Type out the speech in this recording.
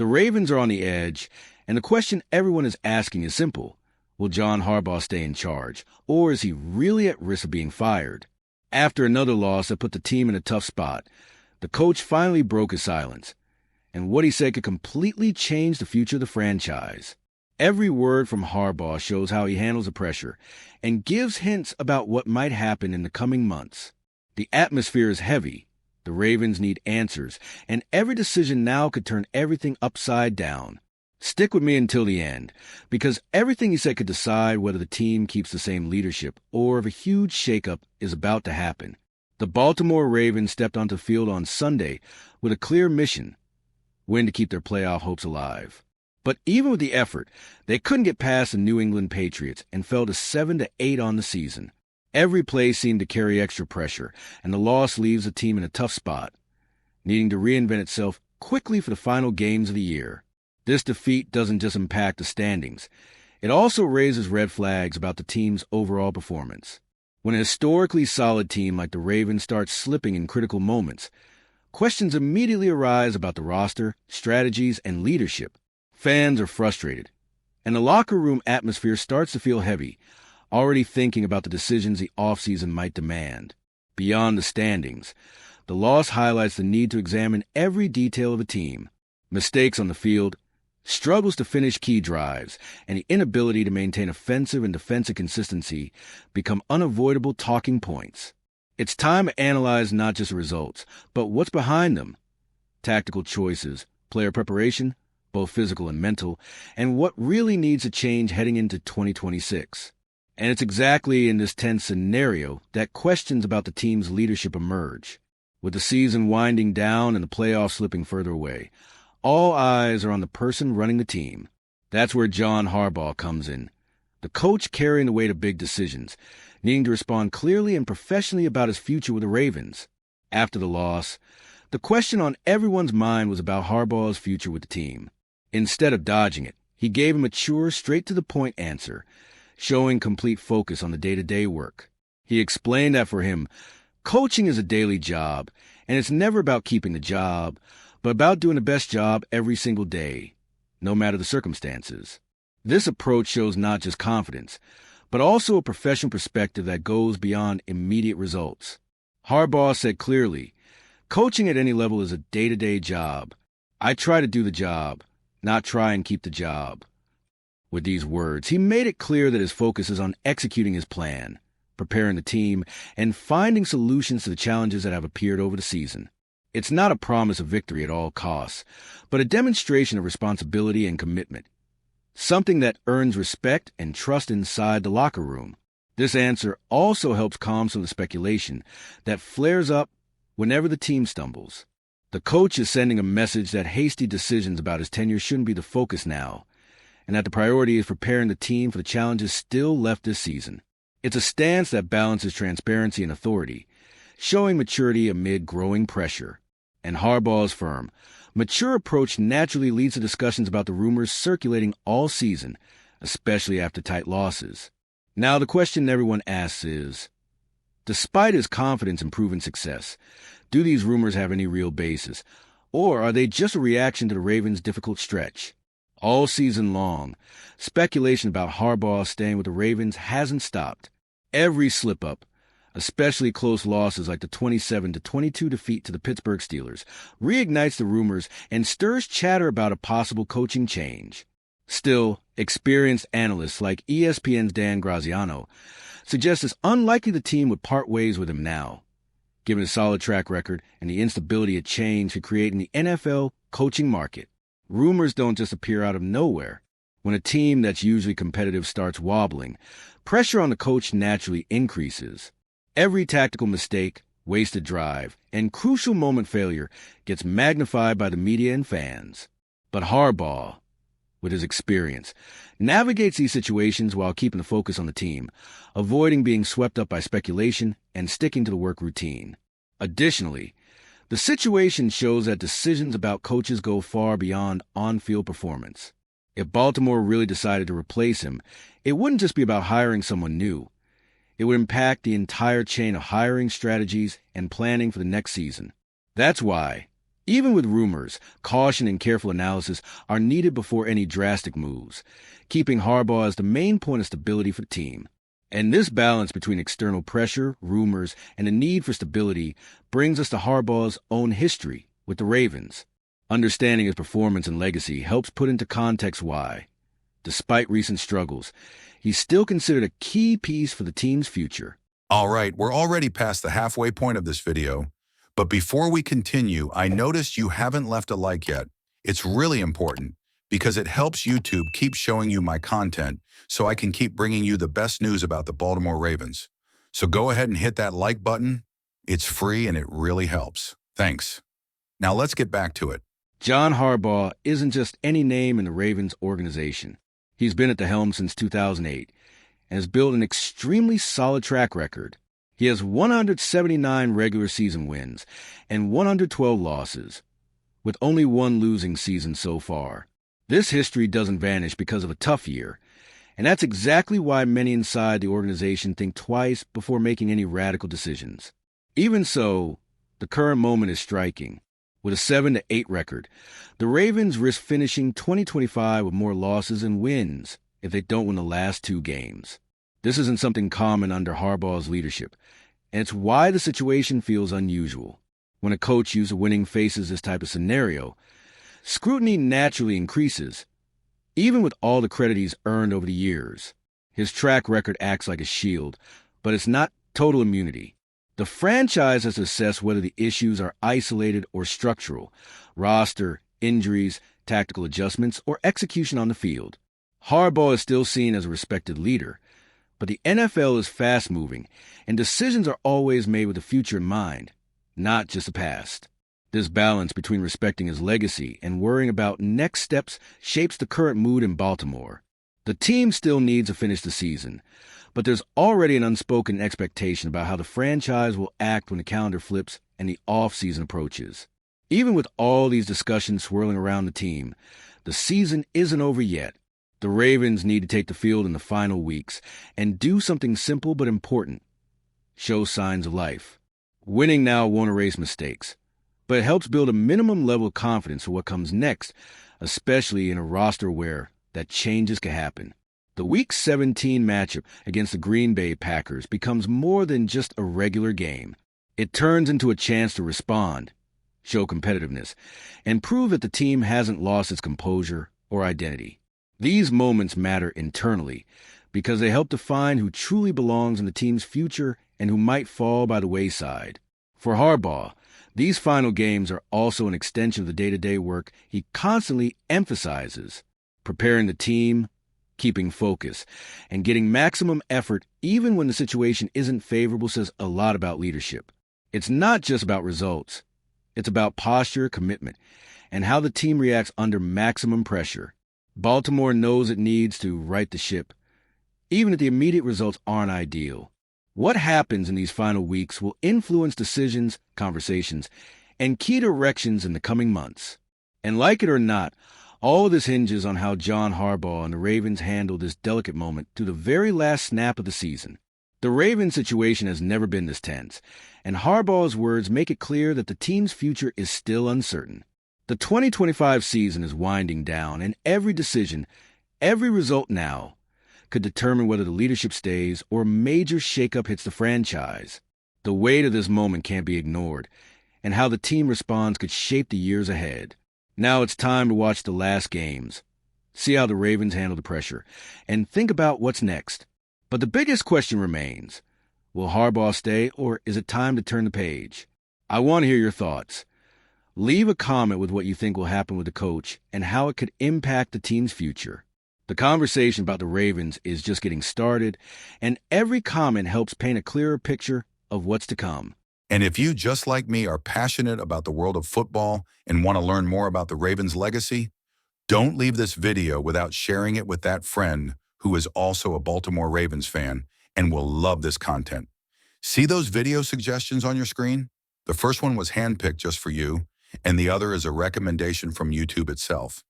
The Ravens are on the edge, and the question everyone is asking is simple. Will John Harbaugh stay in charge, or is he really at risk of being fired? After another loss that put the team in a tough spot, the coach finally broke his silence, and what he said could completely change the future of the franchise. Every word from Harbaugh shows how he handles the pressure and gives hints about what might happen in the coming months. The atmosphere is heavy. The Ravens need answers, and every decision now could turn everything upside down. Stick with me until the end, because everything he said could decide whether the team keeps the same leadership or if a huge shakeup is about to happen. The Baltimore Ravens stepped onto the field on Sunday with a clear mission: win to keep their playoff hopes alive. But even with the effort, they couldn't get past the New England Patriots and fell to 7-8 on the season. Every play seemed to carry extra pressure, and the loss leaves the team in a tough spot, needing to reinvent itself quickly for the final games of the year. This defeat doesn't just impact the standings. It also raises red flags about the team's overall performance. When a historically solid team like the Ravens starts slipping in critical moments, questions immediately arise about the roster, strategies, and leadership. Fans are frustrated, and the locker room atmosphere starts to feel heavy, already thinking about the decisions the offseason might demand. Beyond the standings, the loss highlights the need to examine every detail of a team. Mistakes on the field, struggles to finish key drives, and the inability to maintain offensive and defensive consistency become unavoidable talking points. It's time to analyze not just the results, but what's behind them. Tactical choices, player preparation, both physical and mental, and what really needs to change heading into 2026. And it's exactly in this tense scenario that questions about the team's leadership emerge. With the season winding down and the playoffs slipping further away, all eyes are on the person running the team. That's where John Harbaugh comes in, the coach carrying the weight of big decisions, needing to respond clearly and professionally about his future with the Ravens. After the loss, the question on everyone's mind was about Harbaugh's future with the team. Instead of dodging it, he gave a mature, straight-to-the-point answer, showing complete focus on the day-to-day work. He explained that for him, coaching is a daily job, and it's never about keeping the job, but about doing the best job every single day, no matter the circumstances. This approach shows not just confidence, but also a professional perspective that goes beyond immediate results. Harbaugh said clearly, coaching at any level is a day-to-day job. I try to do the job, not try and keep the job. With these words, he made it clear that his focus is on executing his plan, preparing the team, and finding solutions to the challenges that have appeared over the season. It's not a promise of victory at all costs, but a demonstration of responsibility and commitment, something that earns respect and trust inside the locker room. This answer also helps calm some of the speculation that flares up whenever the team stumbles. The coach is sending a message that hasty decisions about his tenure shouldn't be the focus now, and that the priority is preparing the team for the challenges still left this season. It's a stance that balances transparency and authority, showing maturity amid growing pressure. And Harbaugh's firm, mature approach naturally leads to discussions about the rumors circulating all season, especially after tight losses. Now the question everyone asks is, despite his confidence in proven success, do these rumors have any real basis, or are they just a reaction to the Ravens' difficult stretch? All season long, speculation about Harbaugh staying with the Ravens hasn't stopped. Every slip-up, especially close losses like the 27-22 defeat to the Pittsburgh Steelers, reignites the rumors and stirs chatter about a possible coaching change. Still, experienced analysts like ESPN's Dan Graziano suggest it's unlikely the team would part ways with him now, given his solid track record and the instability a change could create in the NFL coaching market. Rumors don't just appear out of nowhere. When a team that's usually competitive starts wobbling, pressure on the coach naturally increases. Every tactical mistake, wasted drive, and crucial moment failure gets magnified by the media and fans. But Harbaugh, with his experience, navigates these situations while keeping the focus on the team, avoiding being swept up by speculation and sticking to the work routine. Additionally, the situation shows that decisions about coaches go far beyond on-field performance. If Baltimore really decided to replace him, it wouldn't just be about hiring someone new. It would impact the entire chain of hiring strategies and planning for the next season. That's why, Even with rumors, caution and careful analysis are needed before any drastic moves, keeping Harbaugh as the main point of stability for the team. And this balance between external pressure, rumors, and the need for stability brings us to Harbaugh's own history with the Ravens. Understanding his performance and legacy helps put into context why, despite recent struggles, he's still considered a key piece for the team's future. All right, we're already past the halfway point of this video, but before we continue, I noticed you haven't left a like yet. It's really important because it helps YouTube keep showing you my content so I can keep bringing you the best news about the Baltimore Ravens. So go ahead and hit that like button. It's free and it really helps. Thanks. Now let's get back to it. John Harbaugh isn't just any name in the Ravens organization. He's been at the helm since 2008 and has built an extremely solid track record. He has 179 regular season wins and 112 losses, with only one losing season so far. This history doesn't vanish because of a tough year, and that's exactly why many inside the organization think twice before making any radical decisions. Even so, the current moment is striking. With a 7-8 record, the Ravens risk finishing 2025 with more losses than wins if they don't win the last two games. This isn't something common under Harbaugh's leadership, and it's why the situation feels unusual. When a coach used to winning faces this type of scenario, scrutiny naturally increases. Even with all the credit he's earned over the years, his track record acts like a shield, but it's not total immunity. The franchise has to assess whether the issues are isolated or structural, roster, injuries, tactical adjustments, or execution on the field. Harbaugh is still seen as a respected leader, but the NFL is fast-moving, and decisions are always made with the future in mind, not just the past. This balance between respecting his legacy and worrying about next steps shapes the current mood in Baltimore. The team still needs to finish the season, but there's already an unspoken expectation about how the franchise will act when the calendar flips and the off-season approaches. Even with all these discussions swirling around the team, the season isn't over yet. The Ravens need to take the field in the final weeks and do something simple but important: show signs of life. Winning now won't erase mistakes, but it helps build a minimum level of confidence for what comes next, especially in a roster where that changes can happen. The Week 17 matchup against the Green Bay Packers becomes more than just a regular game. It turns into a chance to respond, show competitiveness, and prove that the team hasn't lost its composure or identity. These moments matter internally because they help define who truly belongs in the team's future and who might fall by the wayside. For Harbaugh, these final games are also an extension of the day-to-day work he constantly emphasizes: preparing the team, keeping focus, and getting maximum effort even when the situation isn't favorable says a lot about leadership. It's not just about results. It's about posture, commitment, and how the team reacts under maximum pressure. Baltimore knows it needs to right the ship, even if the immediate results aren't ideal. What happens in these final weeks will influence decisions, conversations, and key directions in the coming months. And like it or not, all of this hinges on how John Harbaugh and the Ravens handle this delicate moment to the very last snap of the season. The Ravens situation has never been this tense, and Harbaugh's words make it clear that the team's future is still uncertain. The 2025 season is winding down, and every decision, every result now, could determine whether the leadership stays or a major shakeup hits the franchise. The weight of this moment can't be ignored, and how the team responds could shape the years ahead. Now it's time to watch the last games, see how the Ravens handle the pressure, and think about what's next. But the biggest question remains: will Harbaugh stay, or is it time to turn the page? I want to hear your thoughts. Leave a comment with what you think will happen with the coach and how it could impact the team's future. The conversation about the Ravens is just getting started, and every comment helps paint a clearer picture of what's to come. And if you, just like me, are passionate about the world of football and want to learn more about the Ravens' legacy, don't leave this video without sharing it with that friend who is also a Baltimore Ravens fan and will love this content. See those video suggestions on your screen? The first one was handpicked just for you, and the other is a recommendation from YouTube itself.